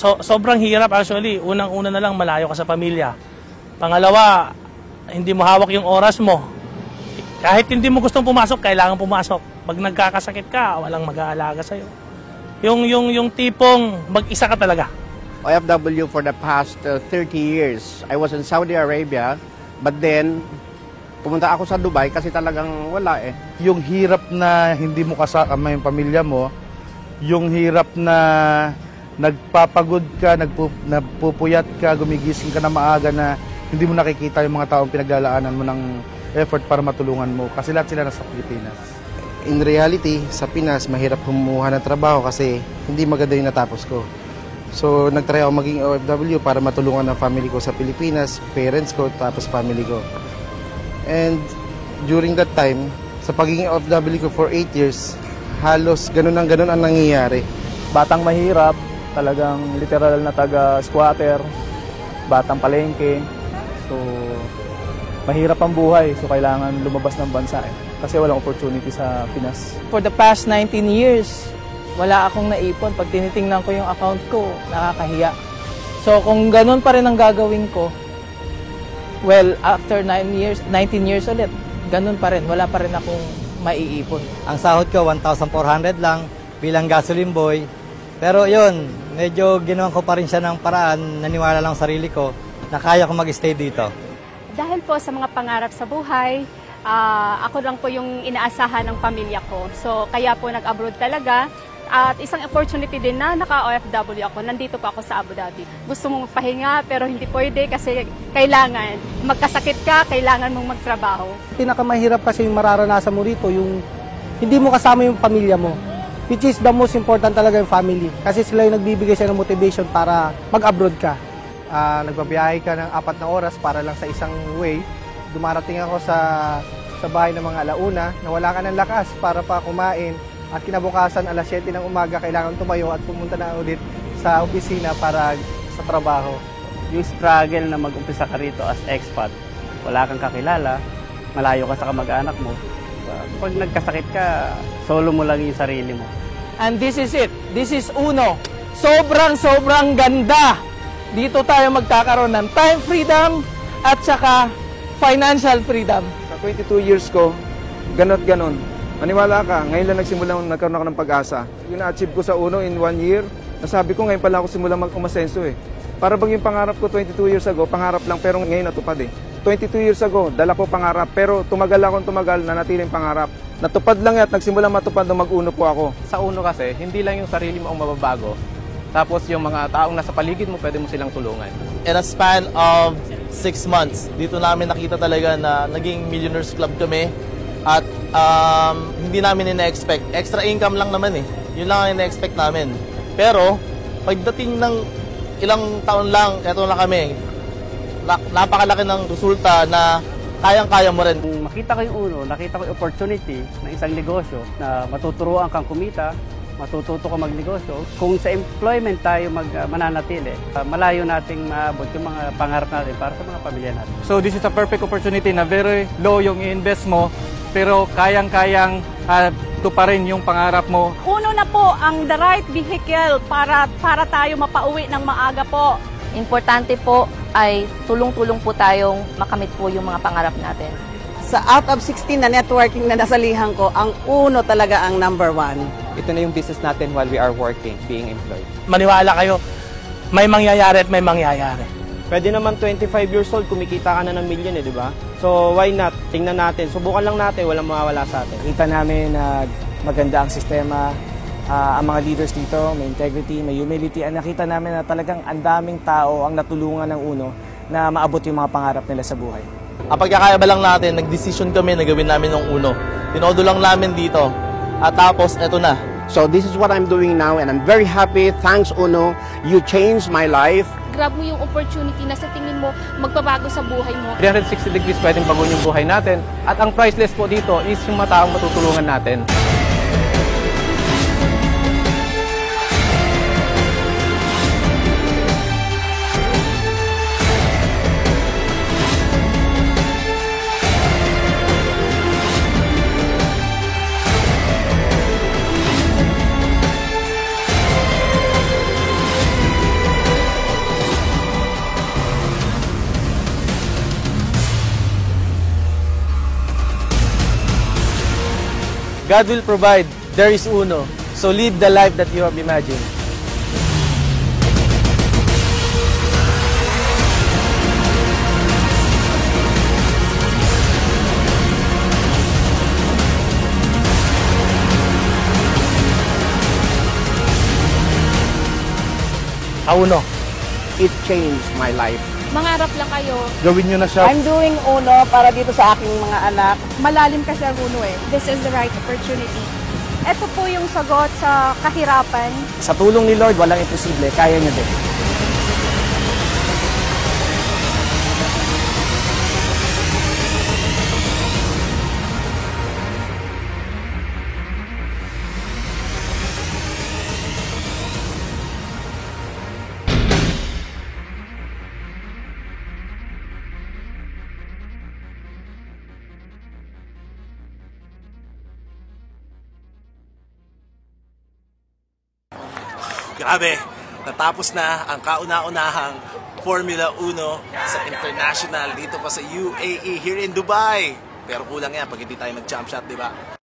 Sobrang hirap actually. Unang-una na lang, malayo ka sa pamilya. Pangalawa, hindi mo hawak yung oras mo. Kahit hindi mo gustong pumasok, kailangan pumasok. Pag nagkakasakit ka, walang mag-aalaga sa'yo. Yung tipong mag-isa ka talaga. OFW for the past 30 years. I was in Saudi Arabia, but then pumunta ako sa Dubai kasi talagang wala eh. Yung hirap na hindi mo kasama yung pamilya mo, yung hirap na nagpapagod ka, nagpupuyat ka, gumigising ka na maaga na hindi mo nakikita yung mga taong pinaglalaanan mo ng effort para matulungan mo kasi lahat sila nasa Pilipinas. In reality, sa Pinas, mahirap kumuha ng trabaho kasi hindi maganda yung natapos ko. So, nagtry ako maging OFW para matulungan ang family ko sa Pilipinas, parents ko, tapos family ko. And during that time, sa pagiging OFW ko for 8 years, halos ganun ang nangyayari. Batang mahirap, talagang literal na taga-squatter, batang palengke. So, mahirap ang buhay. So, kailangan lumabas ng bansa kasi walang opportunity sa Pinas. For the past 19 years, wala akong naipon. Pag tinitingnan ko yung account ko, nakakahiya. So, kung ganun pa rin ang gagawin ko, well, after 19 years ulit, ganun pa rin. Wala pa rin akong maiipon. Ang sahod ko, 1,400 lang bilang gasoline boy. Pero yun, medyo ginawan ko pa rin siya ng paraan, naniwala lang sarili ko na kaya ko mag-stay dito. Dahil po sa mga pangarap sa buhay, ako lang po yung inaasahan ng pamilya ko. So kaya po nag-abroad talaga. At isang opportunity din na naka-OFW ako, nandito po ako sa Abu Dhabi. Gusto mong magpahinga pero hindi pwede kasi kailangan. Magkasakit ka, kailangan mong magtrabaho. Pinakamahirap kasi yung mararanasan mo rito, yung hindi mo kasama yung pamilya mo. Which is the most important talaga yung family. Kasi sila yung nagbibigay sa'yo ng motivation para mag-abroad ka. Nagbabiyahe ka ng 4 na oras para lang sa isang way. Dumarating ako sa bahay ng mga alauna na wala ka ng lakas para pa kumain. At kinabukasan, alas 7 ng umaga, kailangan tumayo at pumunta na ulit sa opisina para sa trabaho. Yung struggle na mag-umpisa ka rito as expat, wala kang kakilala, malayo ka sa kamag-anak mo. Pag nagkasakit ka, solo mo lang yung sarili mo. And this is it. This is Uno. Sobrang ganda. Dito tayo magkakaroon ng time freedom at saka financial freedom. Sa 22 years ko, ganon. Maniwala ka, ngayon lang nagkaroon ako ng pag-asa. Yung na-achieve ko sa Uno in 1 year, nasabi ko ngayon pala ako simulang mag-umasenso eh. Para bang yung pangarap ko 22 years ago, pangarap lang pero ngayon natupad eh. 22 years ago, dala ko pangarap pero tumagal, nanatiling pangarap. Natupad lang at nagsimulang matupad nung mag-Uno po ako. Sa Uno kasi, hindi lang yung sarili mo ang mababago. Tapos yung mga taong nasa paligid mo, pwede mo silang tulungan. In a span of 6 months, dito namin nakita talaga na naging Millionaires Club kami. At hindi namin ina-expect. Extra income lang naman eh. Yun lang ang ina-expect namin. Pero, pagdating ng ilang taon lang, eto na kami, napakalaki ng resulta na kayang-kaya mo rin. Makita ko yung Uno, nakita ko yung opportunity ng isang negosyo na matuturuan kang kumita, matututo ka magnegosyo. Kung sa employment tayo mananatili, malayo nating maabot yung mga pangarap natin para sa mga pamilya natin. So this is a perfect opportunity na very low yung i-invest mo, pero kayang-kayang tuparin yung pangarap mo. Uno na po ang the right vehicle para tayo mapauwi ng maaga po. Importante po ay tulong-tulong po tayong makamit po yung mga pangarap natin. Sa out of 16 na networking na nasalihan ko, ang Uno talaga ang number 1. Ito na yung business natin while we are working, being employed. Maniwala kayo, may mangyayari at may mangyayari. Pwede naman 25 years old, kumikita ka na ng milyon di ba? So why not? Tingnan natin, subukan lang natin, walang mawawala sa atin. Kita namin na maganda ang sistema, ang mga leaders dito, may integrity, may humility. Nakita namin na talagang ang daming tao ang natulungan ng Uno na maabot yung mga pangarap nila sa buhay. Ang pagkakaya ba lang natin, nag-decision kami na gawin namin ng Uno. Tinodo lang namin dito At tapos, eto na. So this is what I'm doing now and I'm very happy. Thanks, Uno. You changed my life. Grab mo yung opportunity na sa tingin mo magbabago sa buhay mo. 360 degrees pwedeng baguhin yung buhay natin. At ang priceless po dito is yung mga taong matutulungan natin. God will provide. There is Uno. So live the life that you have imagined. Uno. It changed my life. Mangarap lang kayo. Gawin nyo na siya. I'm doing Uno para dito sa aking mga anak. Malalim kasi ang Uno eh. This is the right opportunity. Ito po yung sagot sa kahirapan. Sa tulong ni Lord, walang imposible. Kaya niya din. Grabe, natapos na ang kauna-unahang Formula 1 sa International dito pa sa UAE, here in Dubai. Pero kulang yan pag hindi tayo nag-jump shot, di ba?